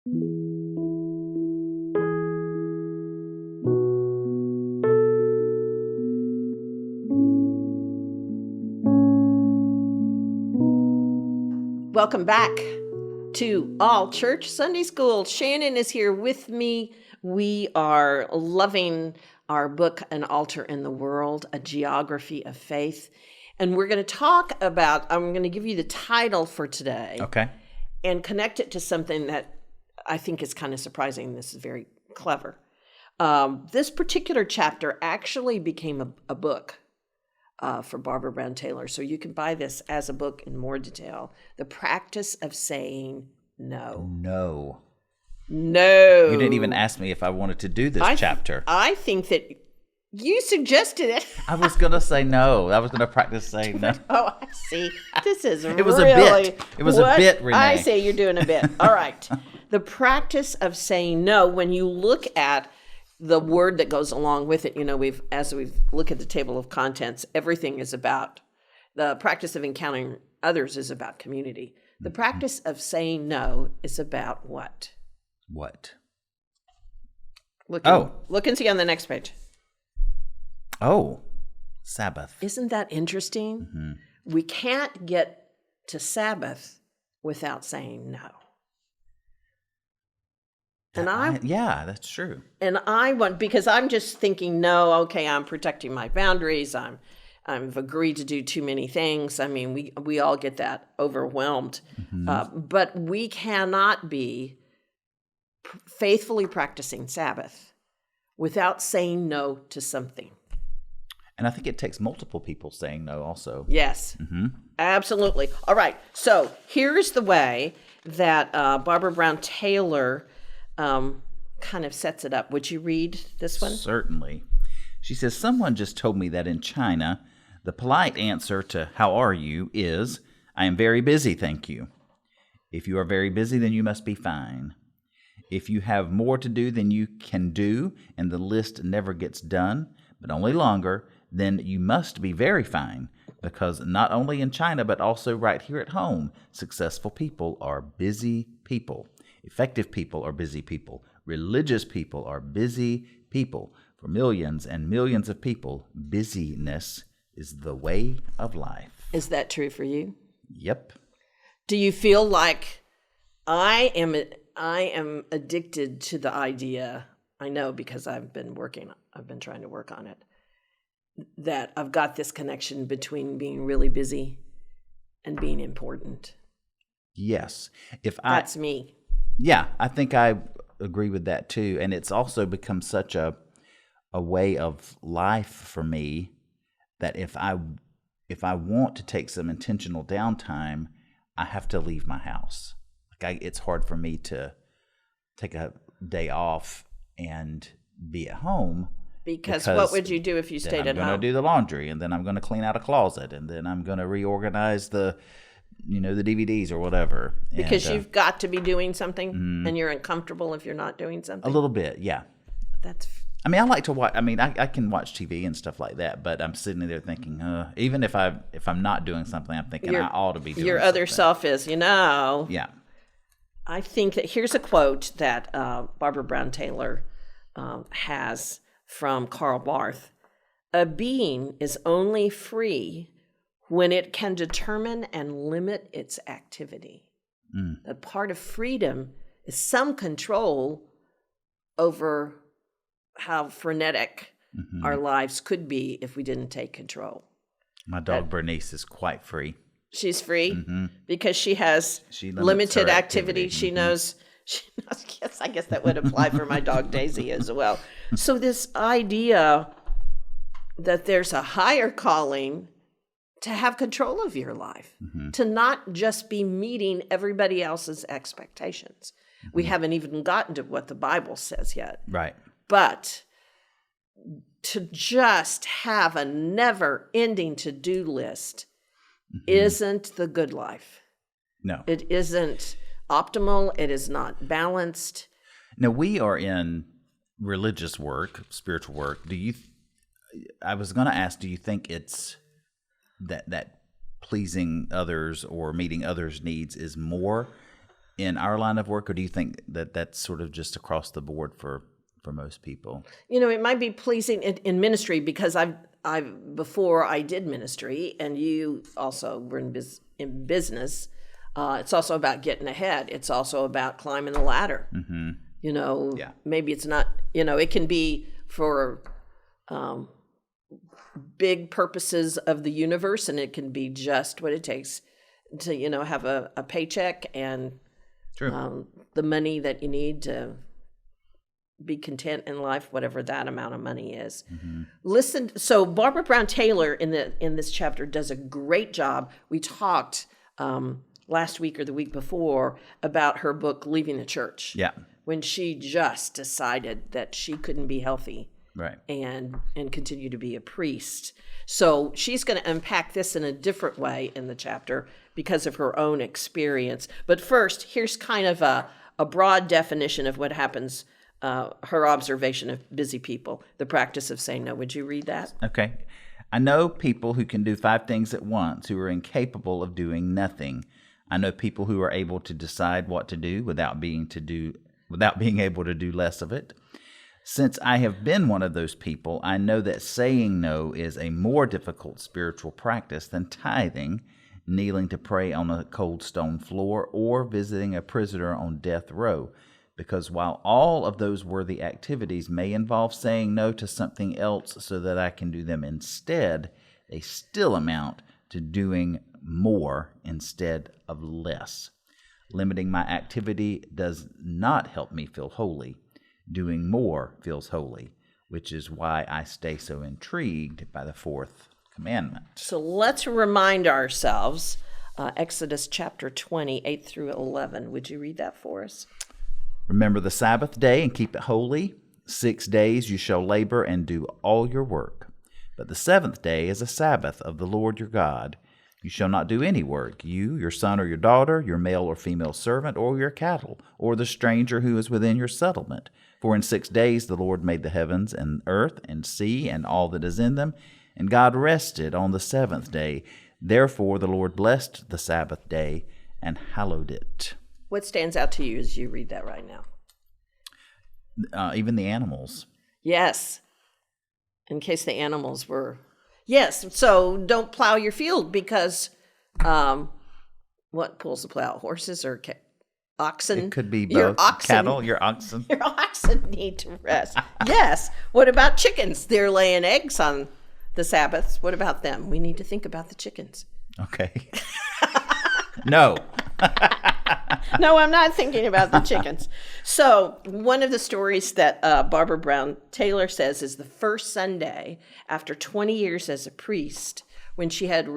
Welcome back to All Church Sunday School. Shannon is here with me. We are loving our book, An Altar in the World, A Geography of Faith. And we're going to talk about, I'm going to give you the title for today. Okay. And connect it to something that I think is kind of surprising. This is very clever. This particular chapter actually became a book. For Barbara Brown Taylor. So you can buy this as a book in more detail. The Practice of Saying No. No. No. You didn't even ask me if I wanted to do this chapter. I think that you suggested it. I was going to say no. I was going to practice saying no. Oh, I see. This is It was a bit. It was a bit, Renee. I say you're doing a bit. All right. The practice of saying no, when you look at the word that goes along with it, as we look at the table of contents, everything is about the practice of encountering others is about community. The practice of saying no is about what? What? Look and see on the next page. Oh, Sabbath. Isn't that interesting? Mm-hmm. We can't get to Sabbath without saying no. And yeah, that's true. And because I'm just thinking, no, okay, I'm protecting my boundaries. I've agreed to do too many things. I mean, we all get that overwhelmed. Mm-hmm. But we cannot be faithfully practicing Sabbath without saying no to something. And I think it takes multiple people saying no also. Yes, mm-hmm. Absolutely. All right. So here's the way that Barbara Brown Taylor kind of sets it up. Would you read this one? Certainly. She says, someone just told me that in China, the polite answer to how are you is, I am very busy, thank you. If you are very busy, then you must be fine. If you have more to do than you can do, and the list never gets done, but only longer, then you must be very fine, because not only in China, but also right here at home, successful people are busy people. Effective people are busy people. Religious people are busy people. For millions and millions of people, busyness is the way of life. Is that true for you? Yep. Do you feel like I am addicted to the idea, I know because I've been trying to work on it, that I've got this connection between being really busy and being important. Yes. That's me. Yeah, I think I agree with that too. And it's also become such a way of life for me that if I want to take some intentional downtime, I have to leave my house. It's hard for me to take a day off and be at home. Because what would you do if you stayed at home? I'm going to do the laundry, and then I'm going to clean out a closet, and then I'm going to reorganize the DVDs or whatever. Because you've got to be doing something, and you're uncomfortable if you're not doing something? A little bit, yeah. I like to watch. I can watch TV and stuff like that, but I'm sitting there thinking, even if I'm not doing something, I'm thinking I ought to be doing your something. Other self is, Yeah. I think that here's a quote that Barbara Brown Taylor has from Karl Barth. A being is only free when it can determine and limit its activity. A part of freedom is some control over how frenetic our lives could be if we didn't take control. My dog Bernice is quite free. She's free because she has limited activity. She knows. Yes, I guess that would apply for my dog Daisy as well. So this idea that there's a higher calling to have control of your life, to not just be meeting everybody else's expectations. We haven't even gotten to what the Bible says yet. Right. But to just have a never-ending to-do list isn't the good life. No. It isn't optimal. It is not balanced. Now, we are in religious work, spiritual work. I was going to ask, do you think it's that pleasing others or meeting others' needs is more in our line of work, or do you think that that's sort of just across the board for most people? It might be pleasing in ministry because before I did ministry, and you also were in business. It's also about getting ahead. It's also about climbing the ladder. Maybe it's not. It can be for big purposes of the universe, and it can be just what it takes to have a paycheck and the money that you need to be content in life, whatever that amount of money is. Listen, so Barbara Brown Taylor in this chapter does a great job. We talked last week or the week before about her book Leaving the Church. Yeah. When she just decided that she couldn't be healthy. Right. And continue to be a priest. So she's going to unpack this in a different way in the chapter because of her own experience. But first, here's kind of a broad definition of what happens, her observation of busy people, the practice of saying no. Would you read that? Okay. I know people who can do 5 things at once who are incapable of doing nothing. I know people who are able to decide what to do without being able to do less of it. Since I have been one of those people, I know that saying no is a more difficult spiritual practice than tithing, kneeling to pray on a cold stone floor, or visiting a prisoner on death row, because while all of those worthy activities may involve saying no to something else so that I can do them instead, they still amount to doing more instead of less. Limiting my activity does not help me feel holy. Doing more feels holy, which is why I stay so intrigued by the 4th commandment. So let's remind ourselves, Exodus chapter 20, 8 through 11. Would you read that for us? Remember the Sabbath day and keep it holy. 6 days you shall labor and do all your work. But the 7th day is a Sabbath of the Lord your God. You shall not do any work, you, your son or your daughter, your male or female servant, or your cattle, or the stranger who is within your settlement. For in 6 days the Lord made the heavens and earth and sea and all that is in them, and God rested on the 7th day. Therefore the Lord blessed the Sabbath day and hallowed it. What stands out to you as you read that right now? Even the animals. Yes. In case the animals were... Yes, so don't plow your field because what pulls the plow? Horses or oxen? It could be both. Cattle, your oxen. Your oxen need to rest. Yes. What about chickens? They're laying eggs on the Sabbaths. What about them? We need to think about the chickens. Okay. No. No, I'm not thinking about the chickens. So one of the stories that Barbara Brown Taylor says is the first Sunday after 20 years as a priest, when she had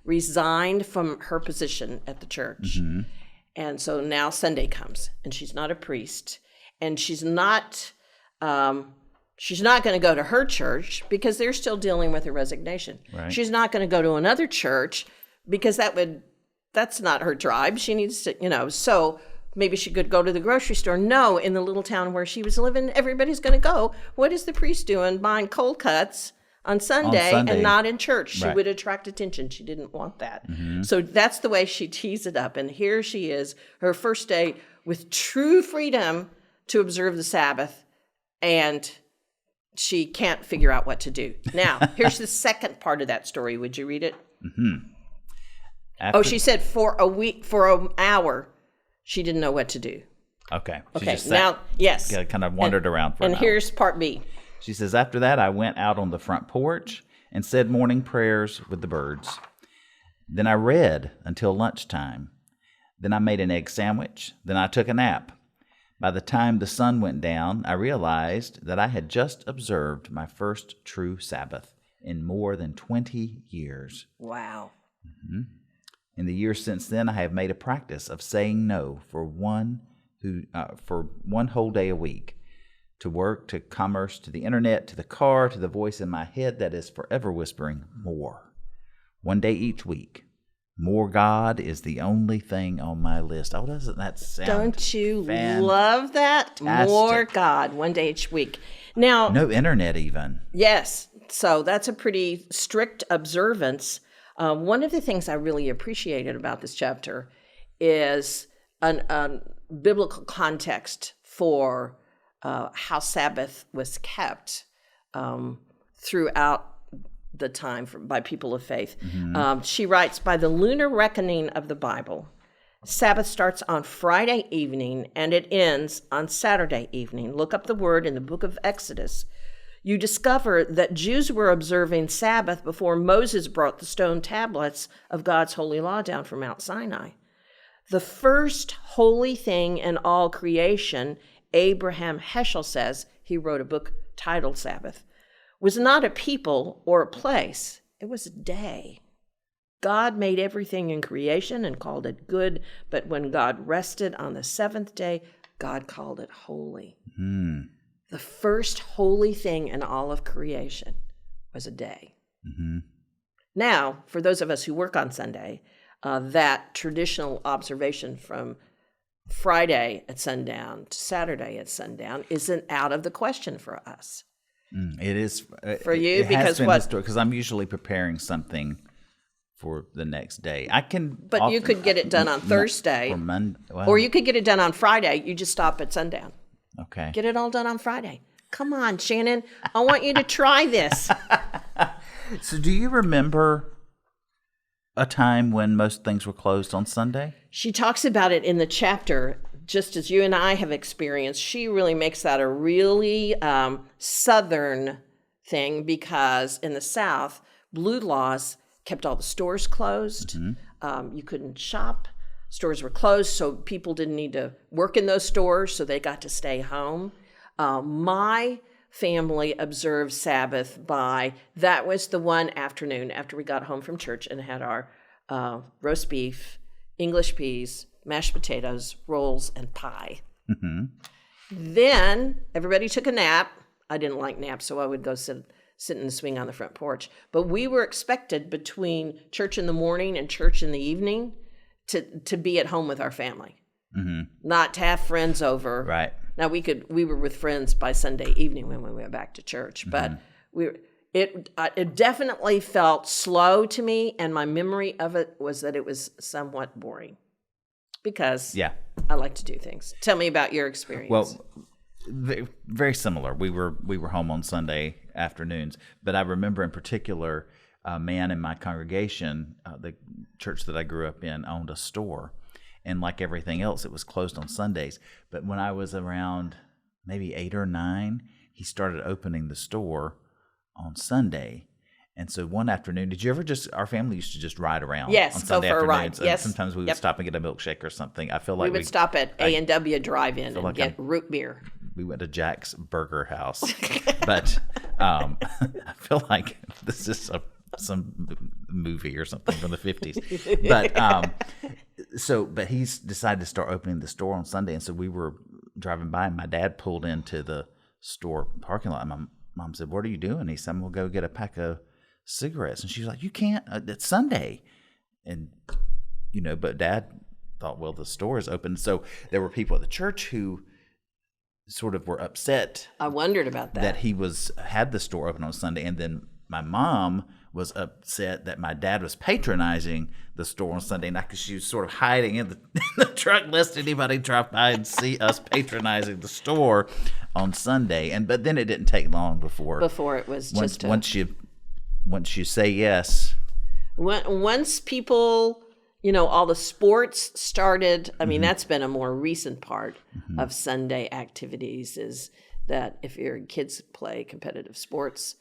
resigned from her position at the church. Mm-hmm. And so now Sunday comes, and she's not a priest, and she's not going to go to her church because they're still dealing with her resignation. Right. She's not going to go to another church because that's not her tribe. She needs to, so maybe she could go to the grocery store. No, in the little town where she was living, everybody's going to go. What is the priest doing? Buying cold cuts on Sunday and not in church. She would attract attention. She didn't want that. Mm-hmm. So that's the way she tees it up. And here she is, her first day with true freedom to observe the Sabbath. And she can't figure out what to do. Now, here's the second part of that story. Would you read it? Mm-hmm. She said for an hour, she didn't know what to do. Okay. She just now, yes. Kind of wandered around for an hour. And here's part B. She says, after that, I went out on the front porch and said morning prayers with the birds. Then I read until lunchtime. Then I made an egg sandwich. Then I took a nap. By the time the sun went down, I realized that I had just observed my first true Sabbath in more than 20 years. Wow. Mm-hmm. In the years since then, I have made a practice of saying no for one whole day a week, to work, to commerce, to the internet, to the car, to the voice in my head that is forever whispering more. One day each week. More God is the only thing on my list. Oh, doesn't that sound Don't you love that? More God, one day each week. Now, no internet even. Yes. So that's a pretty strict observance. One of the things I really appreciated about this chapter is a biblical context for how Sabbath was kept throughout the time by people of faith. She writes, by the lunar reckoning of the Bible, Sabbath starts on Friday evening and it ends on Saturday evening. Look up the word in the book of Exodus. You discover that Jews were observing Sabbath before Moses brought the stone tablets of God's holy law down from Mount Sinai. The first holy thing in all creation, Abraham Heschel says, he wrote a book titled Sabbath, was not a people or a place. It was a day. God made everything in creation and called it good, but when God rested on the seventh day, God called it holy. The first holy thing in all of creation was a day. Now, for those of us who work on Sunday, that traditional observation from Friday at sundown to Saturday at sundown isn't out of the question for us. It is for you it because what? Because I'm usually preparing something for the next day. I can, but you could get it done on Thursday, or Monday, or you could get it done on Friday. You just stop at sundown. Okay. Get it all done on Friday. Come on, Shannon. I want you to try this. So, do you remember a time when most things were closed on Sunday? She talks about it in the chapter, just as you and I have experienced. She really makes that a really Southern thing because in the South, blue laws kept all the stores closed. You couldn't shop. Stores were closed, so people didn't need to work in those stores, so they got to stay home. My family observed Sabbath that was the one afternoon after we got home from church and had our roast beef, English peas, mashed potatoes, rolls, and pie. Then everybody took a nap. I didn't like naps, so I would go sit in the swing on the front porch. But we were expected between church in the morning and church in the evening to be at home with our family, not to have friends over. Right. Now we were with friends by Sunday evening when we went back to church, but it definitely felt slow to me, and my memory of it was that it was somewhat boring because I like to do things. Tell me about your experience. Well, very similar. We were home on Sunday afternoons, but I remember in particular a man in my congregation, the church that I grew up in, owned a store. And like everything else, it was closed on Sundays. But when I was around maybe 8 or 9, he started opening the store on Sunday. And so one afternoon, did you ever our family used to just ride around on Sunday go for a ride. afternoons? And yes. sometimes we would stop and get a milkshake or something. I feel like we would stop at A&W Drive-In and get root beer. We went to Jack's Burger House. But I feel like this is some movie or something from the 50s. But he's decided to start opening the store on Sunday. And so we were driving by and my dad pulled into the store parking lot. And my mom said, "What are you doing?" He said, "I'm going to go get a pack of cigarettes." And she was like, "You can't, it's Sunday." And, but Dad thought, well, the store is open. So there were people at the church who sort of were upset. I wondered about that. That he had the store open on Sunday. And then my mom was upset that my dad was patronizing the store on Sunday night because she was sort of hiding in the truck lest anybody drop by and see us patronizing the store on Sunday. But then it didn't take long before it was just once you say yes. Once people, all the sports started. I mean, that's been a more recent part of Sunday activities. Is that if your kids play competitive sports.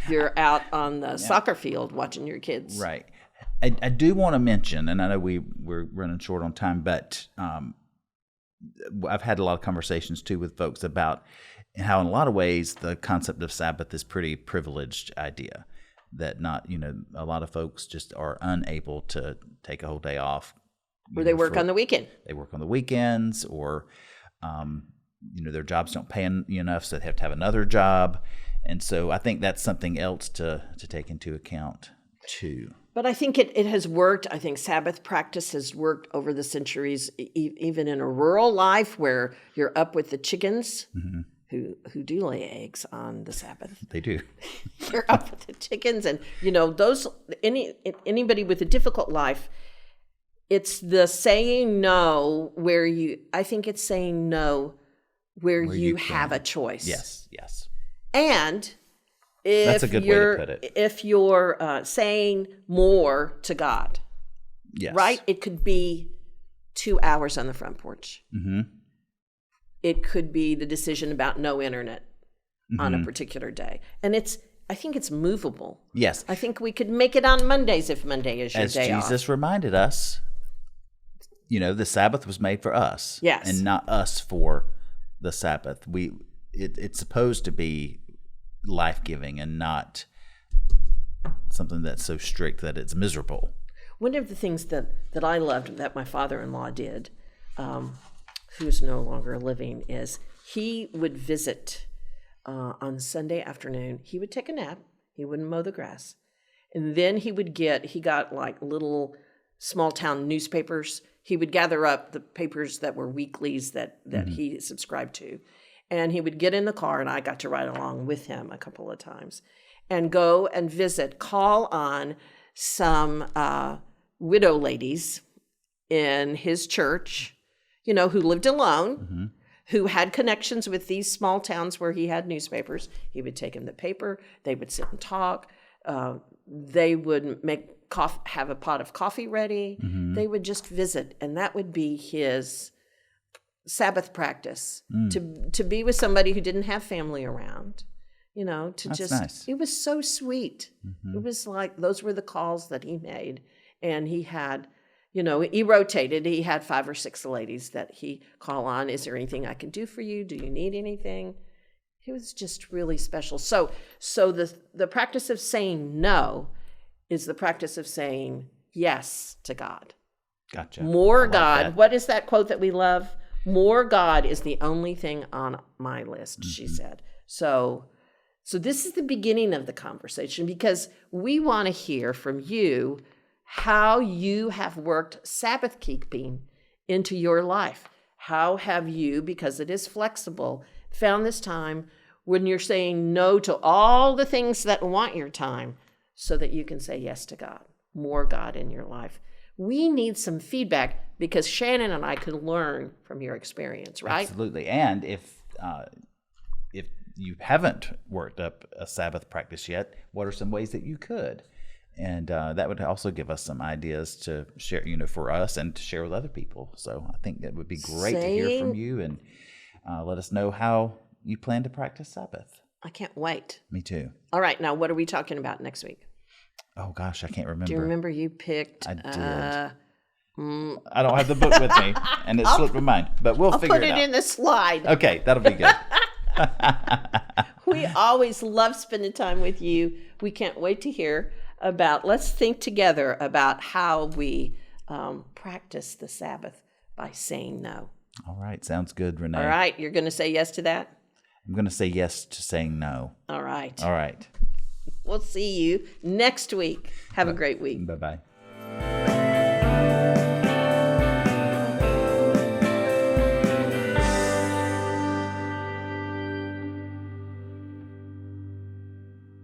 You're out on the soccer field watching your kids. Right. I do want to mention, and I know we're running short on time, but I've had a lot of conversations too with folks about how in a lot of ways the concept of Sabbath is pretty privileged idea. That not, a lot of folks just are unable to take a whole day off. Or they work on the weekend. They work on the weekends or, their jobs don't pay enough, so they have to have another job. And so I think that's something else to take into account too. But I think it has worked. I think Sabbath practice has worked over the centuries, even in a rural life where you're up with the chickens who do lay eggs on the Sabbath. They do. You're up with the chickens, and those anybody with a difficult life, It's the saying no where I think it's saying no where you have a choice. Yes, yes. And if that's a good way to put it. If you're saying more to God, yes. right? It could be 2 hours on the front porch. Mm-hmm. It could be the decision about no internet on a particular day. And I think it's movable. Yes. I think we could make it on Mondays if Monday is your day off. As Jesus reminded us, the Sabbath was made for us. Yes. And not us for the Sabbath. It's supposed to be life-giving and not something that's so strict that it's miserable. One of the things that I loved that my father-in-law did, who's no longer living, is he would visit on Sunday afternoon. He would take a nap. He wouldn't mow the grass. And then he got like little small town newspapers. He would gather up the papers that were weeklies that he subscribed to. And he would get in the car, and I got to ride along with him a couple of times, and go and call on some widow ladies in his church, who lived alone, who had connections with these small towns where he had newspapers. He would take them the paper. They would sit and talk. They would have a pot of coffee ready. They would just visit, and that would be his Sabbath practice, to be with somebody who didn't have family around, That's nice. It was so sweet. It was like, those were the calls that he made. And he had, he rotated. He had 5 or 6 ladies that he call on. Is there anything I can do for you? Do you need anything? It was just really special. So the practice of saying no is the practice of saying yes to God. Gotcha. More God. That. What is that quote that we love? More God is the only thing on my list, she said. So this is the beginning of the conversation, because we want to hear from you how you have worked Sabbath keeping into your life. How have you, because it is flexible, found this time when you're saying no to all the things that want your time so that you can say yes to God, more God in your life? We need some feedback, because Shannon and I could learn from your experience, right? Absolutely. And if you haven't worked up a Sabbath practice yet, what are some ways that you could? And that would also give us some ideas to share, for us and to share with other people. So I think it would be great to hear from you, and let us know how you plan to practice Sabbath. I can't wait. Me too. All right. Now, what are we talking about next week? Oh, gosh, I can't remember. Do you remember you picked? I did. I don't have the book with me, and it slipped my mind, but we'll figure it out. I'll put it in the slide. Okay, that'll be good. We always love spending time with you. We can't wait to hear let's think together about how we practice the Sabbath by saying no. All right, sounds good, Renee. All right, you're going to say yes to that? I'm going to say yes to saying no. All right. All right. We'll see you next week. Have a great week. Bye-bye.